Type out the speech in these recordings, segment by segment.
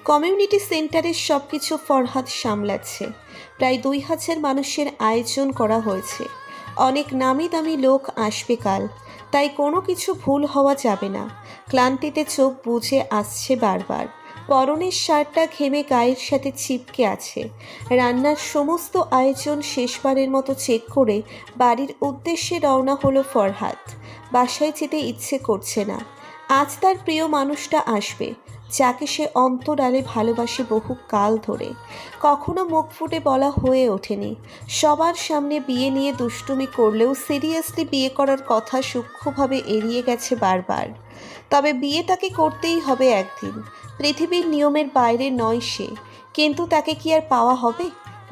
Community সেন্টারের সবকিছু ফরহাদ সামলাচ্ছে। প্রায় 2000 মানুষের আয়োজন করা হয়েছে। অনেক নামি দামি লোক আসবে কাল, তাই কোনো কিছু ভুল হওয়া যাবে না। ক্লান্তিতে চোখ বুজে আসছে বারবার। পরনের শার্টটা ঘেমে গায়ের সাথে চিপকে আছে। রান্নার সমস্ত আয়োজন শেষবারের মতো চেক করে বাড়ির উদ্দেশ্যে রওনা হলো ফরহাদ। বাসায় যেতে ইচ্ছে করছে না। আজ তার প্রিয় মানুষটা আসবে, যাকে সে অন্তরালে ভালোবাসে বহু কাল ধরে। কখনো মুখ ফুটে বলা হয়ে ওঠেনি। সবার সামনে বিয়ে নিয়ে দুষ্টুমি করলেও সিরিয়াসলি বিয়ে করার কথা সূক্ষ্মভাবে এড়িয়ে গেছে বারবার। তবে বিয়ে তাকে করতেই হবে একদিন। পৃথিবীর নিয়মের বাইরে নয় সে, কিন্তু তাকে কি আর পাওয়া হবে?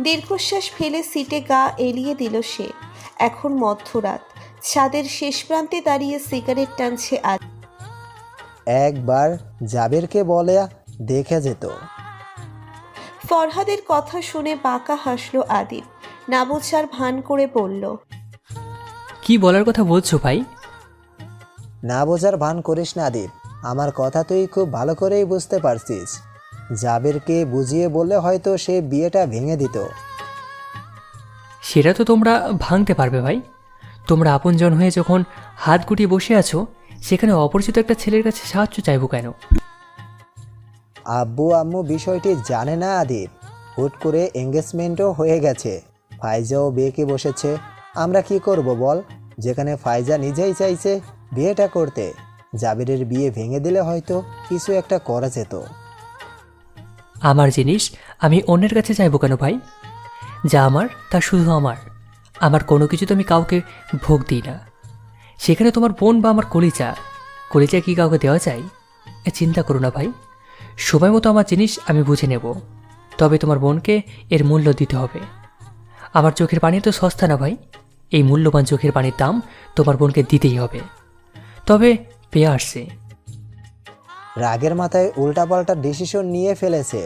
দীর্ঘশ্বাস ফেলে সিটে গা এলিয়ে দিল সে। এখন মধ্যরাত, ছাদের শেষ প্রান্তে দাঁড়িয়ে সিগারেট টানছে আজ। একবার জাবেরকে বলে দেখে যেত। ফরহাদের কথা শুনে বাঁকা হাসল আদিব। না বোঝার ভান করে বলল, কি বলার কথা বলছো ভাই? না বোঝার ভান করিস না আদিব, আমার কথা তুই খুব ভালো করেই বুঝতে পারছিস। জাবেরকে বুঝিয়ে বললে হয়তো সে বিয়েটা ভেঙে দিত। সেটা তো তোমরা ভাঙতে পারবে ভাই। তোমরা আপনজন হয়ে যখন হাত গুটিয়ে বসে আছো, সেখানে অপরিচিত একটা ছেলের কাছে সাহায্য চাইবো কেন? আব্বু আম্মু বিষয়টি জানে না আদিব। হুট করে এঙ্গেজমেন্টও হয়ে গেছে, ফাইজাও বিয়েকে বসেছে। আমরা কি করব বল? যেখানে ফাইজা নিজেই চাইছে বিয়েটা করতে, জাবিরের বিয়ে ভেঙে দিলে হয়তো কিছু একটা করা যেত। আমার জিনিস আমি অন্যের কাছে চাইবো কেন ভাই? যা আমার তা শুধু আমার। আমার কোনো কিছু তো আমি কাউকে ভোগ দিই না। সেখানে তোমার বোন বা আমার কলিজা, কলিজা কি কাউকে দেওয়া যায়? চিন্তা করো না ভাই, সময় মতো আমার জিনিস আমি বুঝে নেব। তবে তোমার বোনকে এর মূল্য দিতে হবে। আমার চোখের পানি তো সস্তা না ভাই। এই মূল্যবান চোখের পানির দাম তোমার বোনকে দিতেই হবে। তবে পেয়ে আসছে। রাগের মাথায় উল্টাপাল্টা ডিসিশন নিয়ে ফেলেছে,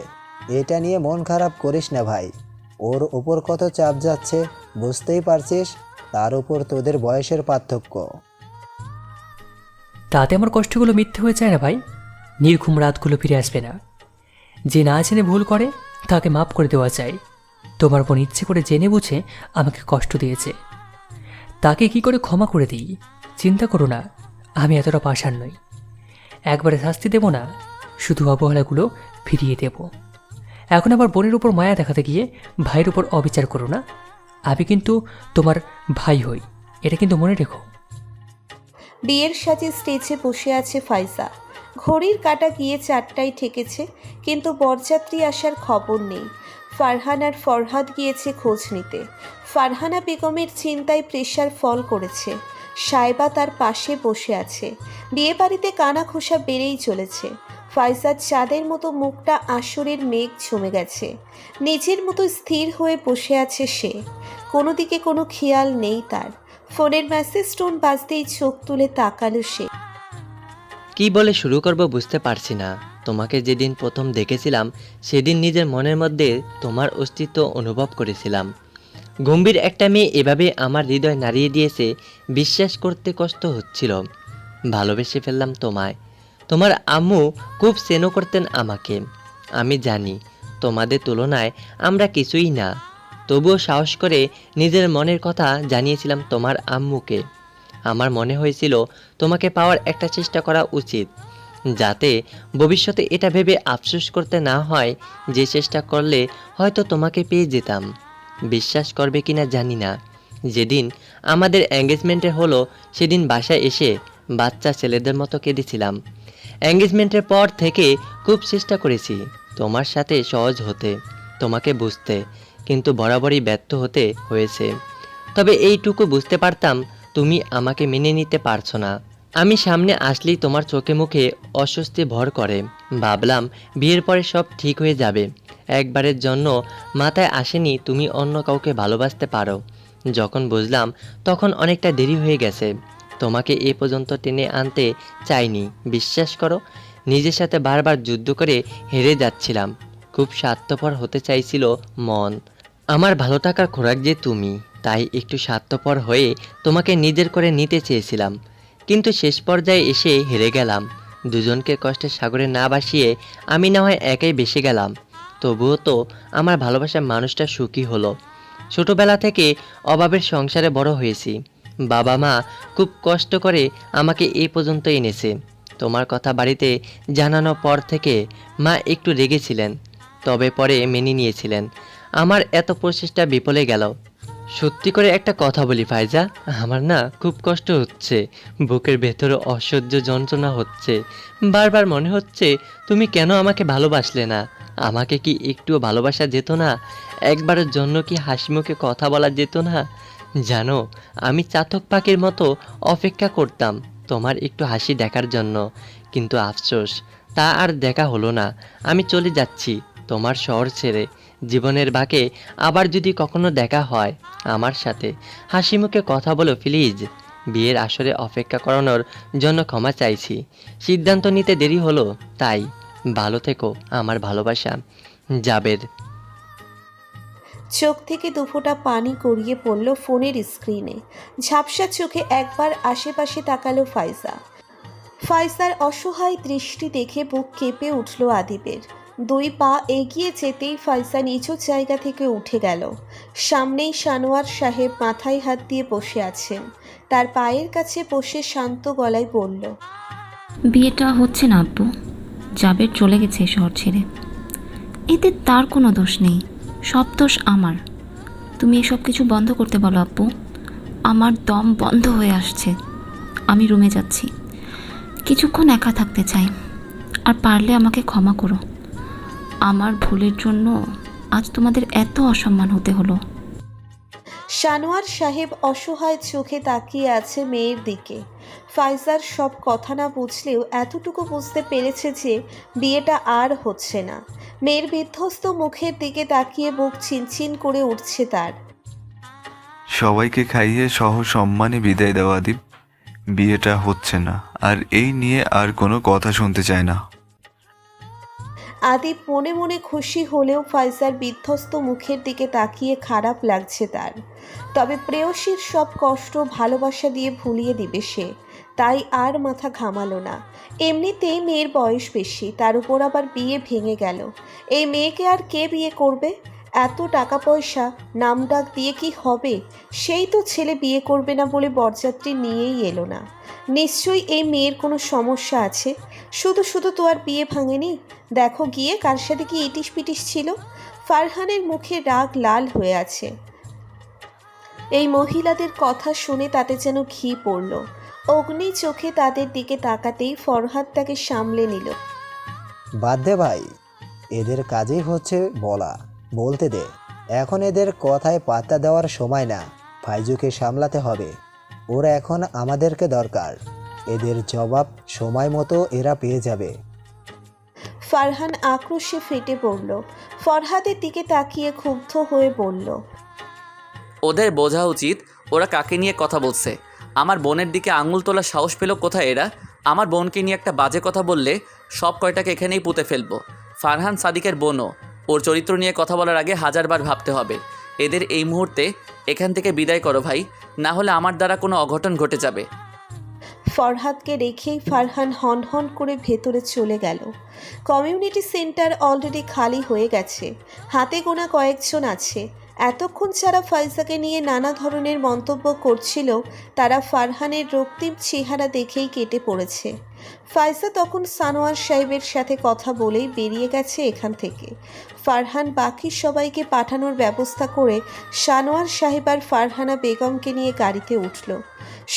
এটা নিয়ে মন খারাপ করিস না ভাই। ওর উপর কত চাপ যাচ্ছে বুঝতেই পারছিস, তার উপর তোদের বয়সের পার্থক্য। তাতে আমার কষ্টগুলো মিথ্যে হয়ে যায় না ভাই। নির্ঘুম রাতগুলো ফিরে আসবে না। যে না জেনে ভুল করে তাকে মাফ করে দেওয়া চাই। তোমার বোন ইচ্ছে করে জেনে বুঝে আমাকে কষ্ট দিয়েছে, তাকে কি করে ক্ষমা করে দিই? চিন্তা করো না, আমি এতটা পাষাণ নই। একবারে শাস্তি দেব না, শুধু অবহেলাগুলো ফিরিয়ে দেব। এখন আবার বোনের উপর মায়া দেখাতে গিয়ে ভাইয়ের উপর অবিচার করো না। আমি কিন্তু তোমার ভাই হই, এটা কিন্তু মনে রেখো। বিয়ের সাজে স্টেজে বসে আছে ফাইজা। ঘড়ির কাঁটা গিয়ে 4টায় ঠেকেছে, কিন্তু বরযাত্রী আসার খবর নেই। ফারহান আর ফরহাদ গিয়েছে খোঁজ নিতে। ফারহানা বেগমের চিন্তায় প্রেশার ফল করেছে। সাইবা তার পাশে বসে আছে। বিয়ে বাড়িতে কানা ঘোষা বেড়েই চলেছে। ফাইজার চাঁদের মতো মুখটা আসরের মেঘ জমে গেছে। নিজের মতো স্থির হয়ে বসে আছে সে। কোনো দিকে কোনো খেয়াল নেই তার। ফোনের মেসেজ টোন বাজতেই চোখ তুলে তাকালো সে। কি বলে শুরু করব বুঝতে পারছি না। তোমাকে যেদিন প্রথম দেখেছিলাম সেদিন নিজের মনের মধ্যে তোমার অস্তিত্ব অনুভব করেছিলাম। গম্ভীর একটা মেয়ে এভাবে আমার হৃদয় নাড়িয়ে দিয়েছে, বিশ্বাস করতে কষ্ট হচ্ছিল। ভালোবেসে ফেললাম তোমায়। তোমার আম্মু খুব স্নেহ করতেন আমাকে। আমি জানি তোমাদের তুলনায় আমরা কিছুই না, তবুও সাহস করে নিজের মনের কথা জানিয়েছিলাম তোমার আম্মুকে। আমার মনে হয়েছিল তোমাকে পাওয়ার একটা চেষ্টা করা উচিত, যাতে ভবিষ্যতে এটা ভেবে আফসোস করতে না হয় যে চেষ্টা করলে হয়তো তোমাকে পেয়ে যেতাম। বিশ্বাস করবে কিনা জানি না, যেদিন আমাদের এঙ্গেজমেন্টের হলো সেদিন বাসায় এসে বাচ্চা ছেলেদের মতো কেঁদেছিলাম। এঙ্গেজমেন্টের পর থেকে খুব চেষ্টা করেছি তোমার সাথে সহজ হতে, তোমাকে বুঝতে, কিন্তু বরাবরই ব্যর্থ হতে হয়েছে। তবে এইটুকু বুঝতে পারতাম তুমি আমাকে মেনে নিতে পারছো না। আমি সামনে আসলেই তোমার চোখে মুখে অস্বস্তি ভর করে। ভাবলাম বিয়ের পরে সব ঠিক হয়ে যাবে। একবারের জন্য মাথায় আসেনি তুমি অন্য কাউকে ভালোবাসতে পারো। যখন বুঝলাম তখন অনেকটা দেরি হয়ে গেছে। তোমাকে এ পর্যন্ত টেনে আনতে চাইনি, বিশ্বাস করো। নিজের সাথে বারবার যুদ্ধ করে হেরে যাচ্ছিলাম। খুব স্বার্থপর হতে চাইছিল মন। আমার ভালো থাকার খোরাক যে তুমি, তাই একটু স্বার্থপর হয়ে তোমাকে নিজের করে নিতে চেয়েছিলাম। কিন্তু শেষ পর্যায়ে এসে হেরে গেলাম। দুজনকে কষ্টের সাগরে না ভাসিয়ে আমি না হয় একাই ভেসে গেলাম। তবুও তো আমার ভালোবাসার মানুষটা সুখী হলো। ছোটবেলা থেকে অভাবের সংসারে বড় হয়েছি। বাবা মা খুব কষ্ট করে আমাকে এই পর্যন্ত এনেছে। তোমার কথা বাড়িতে জানানোর পর থেকে মা একটু রেগেছিলেন, তবে পরে মেনে নিয়েছিলেন। আমার এত প্রচেষ্টা বিফলে গেল। সত্যি করে একটা কথা বলি ফাইজা, আমার না খুব কষ্ট হচ্ছে। বুকের ভেতরে অসহ্য যন্ত্রণা হচ্ছে। বারবার মনে হচ্ছে তুমি কেন আমাকে ভালোবাসলে না? আমাকে কি একটুও ভালোবাসা যেত না? একবারের জন্য কি হাসি মুখে কথা বলা যেত না? জানো, আমি চাতক পাখির মতো অপেক্ষা করতাম তোমার একটু হাসি দেখার জন্য, কিন্তু আফসোস তা আর দেখা হলো না। আমি চলে যাচ্ছি তোমার শহর ছেড়ে। জীবনের বাঁকে আবার যদি কখনো দেখা হয় আমার সাথে হাসি মুখে কথা বলো প্লিজ। বিয়ের আসরে অপেক্ষা করানোর জন্য ক্ষমা চাইছি। সিদ্ধান্ত নিতে দেরি হলো তাই। ভালো থেকো আমার ভালোবাসা, জাবের। চোখ থেকে দুফোঁটা পানি গড়িয়ে পড়ল ফোনের স্ক্রিনে। ঝাপসা চোখে একবার আশেপাশে তাকালো ফাইজা। ফাইজার অসহায় দৃষ্টি দেখে বুক কেঁপে উঠল আদিবের। 2 পা এগিয়ে যেতেই ফাইজা নিচু জায়গা থেকে উঠে গেল। সামনেই সানোয়ার সাহেব মাথায় হাত দিয়ে বসে আছেন। তার পায়ের কাছে বসে শান্ত গলায় বলল, বিয়েটা হচ্ছে না আব্বু। জাবের চলে গেছে শহর ছেড়ে। এতে তার কোনো দোষ নেই, সব দোষ আমার। তুমি এসব কিছু বন্ধ করতে বলো আব্বু। আমার দম বন্ধ হয়ে আসছে। আমি রুমে যাচ্ছি, কিছুক্ষণ একা থাকতে চাই। আর পারলে আমাকে ক্ষমা করো। আমার ভুলের জন্য আজ তোমাদের এত অসম্মান হতে হলো। সানোয়ার সাহেব অসহায় চোখে তাকিয়ে আছে মেয়ের দিকে। ফাইজার সব কথা না বুঝলেও এতটুকু বুঝতে পেরেছে যে বিয়েটা আর হচ্ছে না। মেয়ের বিধ্বস্ত মুখের দিকে তাকিয়ে বুক চিনচিন করে উঠছে তার। সবাইকে খাইয়ে সম্মানে বিদায় দেওয়া আদিব। বিয়েটা হচ্ছে না, আর এই নিয়ে আর কোনো কথা শুনতে চায় না। আদিব মনে মনে খুশি হলেও ফাইজার বিধ্বস্ত মুখের দিকে তাকিয়ে খারাপ লাগছে তার। তবে প্রেয়সীর সব কষ্ট ভালোবাসা দিয়ে ভুলিয়ে দিবে সে, তাই আর মাথা ঘামালো না। এমনিতেই মেয়ের বয়স বেশি, তার উপর আবার বিয়ে ভেঙে গেল। এই মেয়েকে আর কে বিয়ে করবে? এত টাকা পয়সা নামডাক দিয়ে কি হবে? সেই তো ছেলে বিয়ে করবে না বলে বরযাত্রী নিয়েই এলো না। নিশ্চয়ই এই মেয়ের কোনো সমস্যা আছে। শুধু শুধু তো আর বিয়ে ভাঙেনি। দেখো গিয়ে কার সাথে কি ইটিস পিটিস ছিল। ফারহানের মুখে রাগ লাল হয়ে আছে। এই মহিলাদের কথা শুনে তাতে যেন ঘি পড়ল। অগ্নি চোখে তাদের দিকে তাকাতেই ফরহাদ তাকে সামলে নিল। বাদ দে ভাই, এদের কাজই হচ্ছে বলতে দে। এখন এদের কথায় পাত্তা দেওয়ার সময় না। ফাইজুকে সামলাতে হবে। ওরা এখন আমাদেরকে দরকার। এদের জবাব সময় মতো এরা পেয়ে যাবে। ফারহান আক্রোশে ফেটে পড়ল। ফরহাদের দিকে তাকিয়ে ক্ষুব্ধ হয়ে বলল, ওদের বোঝা উচিত ওরা কাকে নিয়ে কথা বলছে। আমার বোনের দিকে আঙুল তোলার সাহস পেল কোথায় এরা? আমার বোনকে নিয়ে একটা বাজে কথা বললে সব কয়টাকে এখানেই পুঁতে ফেলবো। ফারহান সাদিকের বোনও। ওর চরিত্র নিয়ে কথা বলার আগে হাজারবার ভাবতে হবে। এদের এই মুহূর্তে এখান থেকে বিদায় করো ভাই, না হলে আমার দ্বারা কোনো অঘটন ঘটে যাবে। ফরহাদকে রেখেই ফারহান হন হন করে ভেতরে চলে গেল। কমিউনিটি সেন্টার অলরেডি খালি হয়ে গেছে। হাতে গোনা কয়েকজন আছে। এতক্ষণ যারা ফাইজাকে নিয়ে নানা ধরনের মন্তব্য করছিল তারা ফারহানের রক্তিম চেহারা দেখেই কেটে পড়েছে। ফাইজা তখন সানোয়ার সাহেবের সাথে কথা বলেই বেরিয়ে গেছে এখান থেকে। ফারহান বাকি সবাইকে পাঠানোর ব্যবস্থা করে সানোয়ার সাহেব আর ফারহানা বেগমকে নিয়ে গাড়িতে উঠল।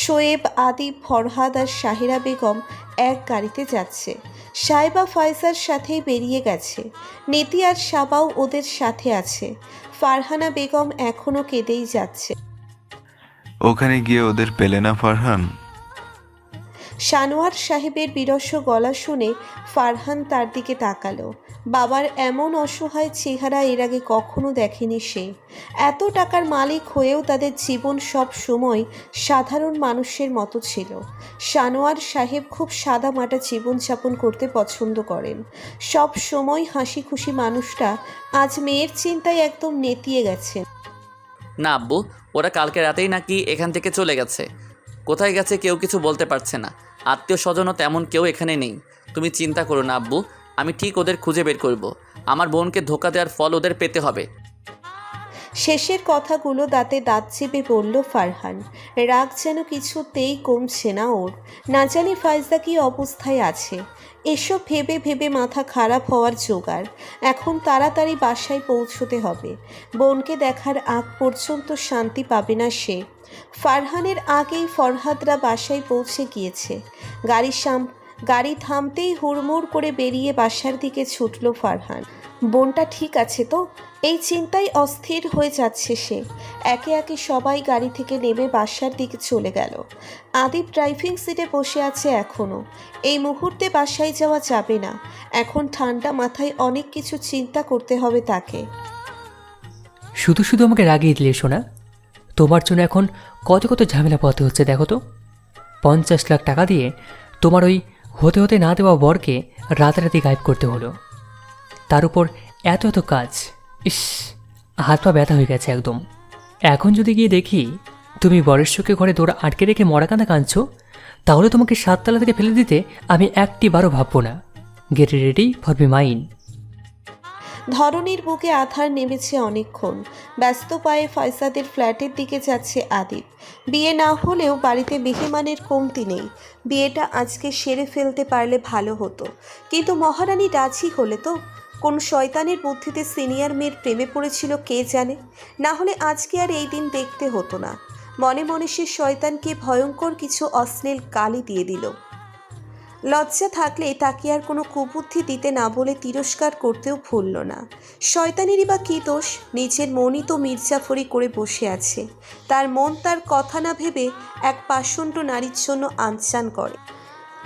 শোয়েব, আদিব, ফরহাদ আর শাহিরা বেগম এক গাড়িতে যাচ্ছে। সাহেবা ফাইজার সাথেই বেরিয়ে গেছে। নীতি আর সাবাও ওদের সাথে আছে। ফারহানা বেগম এখনও কেঁদেই যাচ্ছে। ওখানে গিয়ে ওদের পেলে না ফারহান? সানোয়ার সাহেবের বিরস্ব গলা শুনে ফারহান তার দিকে তাকালো। বাবার এমন অসহায় চেহারা এর আগে কখনো দেখেনি সে। এত টাকার মালিক হয়েও তাদের জীবন সব সময় সাধারণ মানুষের মতো ছিল। সানোয়ার সাহেব খুব সাদামাটা জীবনযাপন করতে পছন্দ করেন। সব সময় হাসি খুশি মানুষটা আজ মেয়ের চিন্তায় একদম নেতিয়ে গেছেন। না আব্বু, ওরা কালকে রাতেই নাকি এখান থেকে চলে গেছে। কোথায় গেছে কেউ কিছু বলতে পারছে না, আত্মীয় স্বজনও তেমন কেউ এখানে নেই। তুমি চিন্তা করো না আব্বু, আমি ঠিক ওদের খুঁজে বের করব। আমার বোনকে ধোকা দেওয়ার ফল ওদের পেতে হবে। শেষের কথাগুলো দাঁতে দাঁত চেপে বলল ফারহান। রাগ যেন কিছুতেই কমছে না ওর। না জানি ফাইজা কি অবস্থায় আছে। এসব ভেবে ভেবে মাথা খারাপ হওয়ার জোগাড়। এখন তাড়াতাড়ি বাসায় পৌঁছতে হবে। বোনকে দেখার আগ পর্যন্ত শান্তি পাবে না সে। ফারহানের আগেই ফরহাদরা বাসায় পৌঁছে গিয়েছে। গাড়ি থামতেই হুড়মুড় করে বেরিয়ে বাসার দিকে ছুটল ফারহান। বোনটা ঠিক আছে তো? এই চিন্তায় অস্থির হয়ে যাচ্ছে সে। একে একে সবাই গাড়ি থেকে নেমে বাসার দিকে চলে গেল। আদিব ড্রাইভিং সিটে বসে আছে এখনও। এই মুহূর্তে বাসায় যাওয়া যাবে না। এখন ঠান্ডা মাথায় অনেক কিছু চিন্তা করতে হবে তাকে। শুধু শুধু আমাকে রাগিয়ে দিলে শোনা। তোমার জন্য এখন কত কত ঝামেলা পথে হচ্ছে দেখো তো। 50 লাখ টাকা দিয়ে তোমার ওই হতে হতে না দেওয়া বরকে রাতারাতি গায়েব করতে হলো। তার উপর এত এত কাজ। ইস, হাত পা ব্যথা হয়ে গেছে একদম। এখন যদি গিয়ে দেখি তুমি বরের চোখে ঘরে দৌড়া আটকে রেখে মরা কাঁদা কাঁদছো, তাহলে তোমাকে 7 তলা থেকে ফেলে দিতে আমি একটিবারও ভাববো না। Get ready for be mine. ধরনীর বুকে আধার নেমেছে অনেকক্ষণ। ব্যস্ত পায়ে ফয়সাদের ফ্ল্যাটের দিকে যাচ্ছে আদিব। বিয়ে না হলেও বাড়িতে মেহমানের কমতি নেই। বিয়েটা আজকে সেরে ফেলতে পারলে ভালো হতো, কিন্তু মহারানী রাজি হলে তো। কোন শয়তানের বুদ্ধিতে সিনিয়র মেয়ের প্রেমে পড়েছিল কে জানে। না হলে আজকে আর এই দিন দেখতে হতো না। মনে মনে সে শয়তানকে ভয়ঙ্কর কিছু অশ্লীল গালি দিয়ে দিল। লজ্জা থাকলে তাকে আর কোনো কুবুদ্ধি দিতে না বলে তিরস্কার করতেও ভুলল না। শয়তানেরই বা কী দোষ? নিজের মনই তো মির্জাফরি করে বসে আছে। তার মন তার কথা না ভেবে এক পাষণ্ড নারীর জন্য আনচান করে।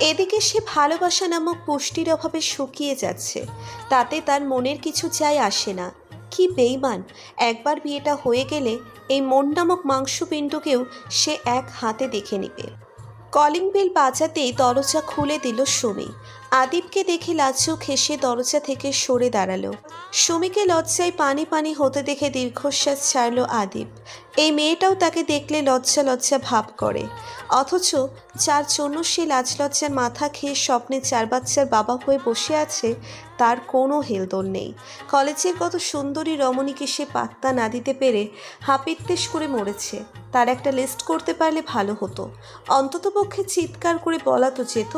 এদিকে সে ভালোবাসা নামক পুষ্টির অভাবে শুকিয়ে যাচ্ছে। তাতে তার মনের কিছু যায় আসে না। কি বেইমান! একবার বিয়েটা হয়ে গেলে এই মন নামক মাংসপিণ্ডকেও সে এক হাতে দেখে নেবে। কলিং বেল বাজাতেই দরজা খুলে দিল সুমি। আদিবকে দেখে লাজুক হেসে দরজা থেকে সরে দাঁড়ালো। সুমিকে লজ্জায় পানি পানি হতে দেখে দীর্ঘশ্বাস ছাড়ল আদিব। এই মেয়েটাও তাকে দেখলে লজ্জা লজ্জা ভাব করে, অথচ যার জন্য সে লাজ লজ্জার মাথা খেয়ে স্বপ্নে 4 বাচ্চার বাবা হয়ে বসে আছে তার কোনো হেলদোল নেই। কলেজের কত সুন্দরী রমণীকে সে পাত্তা না দিতে পেরে হাপিত্তেশ করে মরেছে। তার একটা লিস্ট করতে পারলে ভালো হতো। অন্ততপক্ষে চিৎকার করে বলা তো যেত।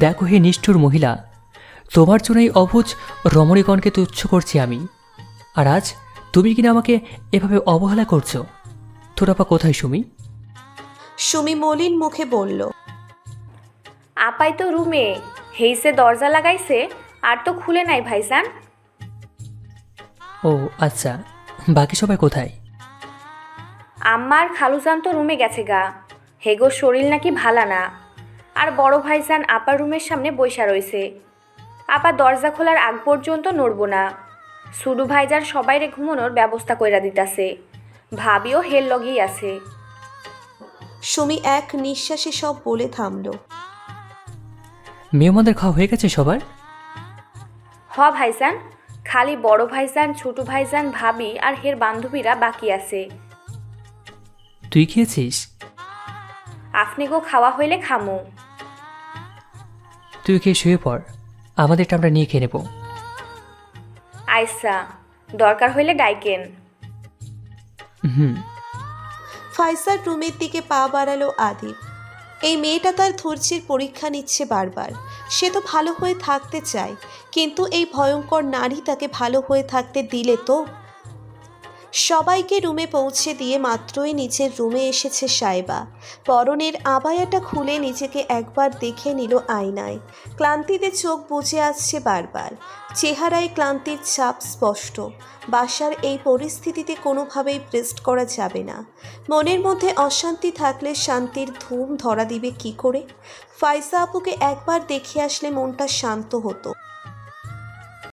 দেখো হে নিষ্ঠুর মহিলা, তোমার জন্য এই অবুঝ রমণীগণকে তুচ্ছ করছি আমি, আর আজ তুমি কিনা আমাকে এভাবে অবহেলা করছো। তোর আপা কোথায় সুমি? সুমি মলিন মুখে বলল, আপাই তো রুমে হেইসে দরজা লাগাইছে, আর তো খুলে নাই ভাইজান। ও আচ্ছা, বাকি সবাই কোথায়? আম্মার খালুজান তো রুমে গেছে গা, হেগোর শরীর নাকি ভালা না। আর বড় ভাইজান আপার রুমের সামনে বইসা রয়েছে। আপা দরজা খোলার আগ পর্যন্ত নড়বো না। সুডু ভাইজান সবাইরে ঘুমানোর ব্যবস্থা কইরা দিতাছে। ভাবিও হেল লগেই আছে। সুমি এক নিঃশ্বাসে সব বলে থামল। মেহমানদের খাওয়া হয়ে গেছে সবার? হ ভাইজান, খালি বড় ভাইজান, ছোট ভাইজান, ভাবি আর হের বান্ধবীরা বাকি আছে। তুই খেয়েছিস? আপনি গো খাওয়া হইলে খামু। তুই খেয়ে শুয়ে পড়, আমাদেরটা আমরা নিয়ে খেয়ে নেব। আইসা, দরকার হইলে ডাইকেন। হুম। ফাইসার রুমের দিকে পা বাড়ালো আদিব। এই মেয়েটা তার ধৈর্যের পরীক্ষা নিচ্ছে বারবার। সে তো ভালো হয়ে থাকতে চায়, কিন্তু এই ভয়ঙ্কর নারী তাকে ভালো হয়ে থাকতে দিলে তো? সবাইকে রুমে পৌঁছে দিয়ে মাত্রই নিচের রুমে এসেছে সাইবা। পরনের আবায়াটা খুলে নিজেকে একবার দেখে নিল আয়নায়। ক্লান্তিতে চোখ বুজে আসছে বারবার। চেহারায় ক্লান্তির ছাপ স্পষ্ট। বাসার এই পরিস্থিতিতে কোনোভাবেই প্রেস্ট করা যাবে না। মনের মধ্যে অশান্তি থাকলে শান্তির ধুম ধরা দিবে কি করে? ফাইসা আপুকে একবার দেখে আসলে মনটা শান্ত হতো।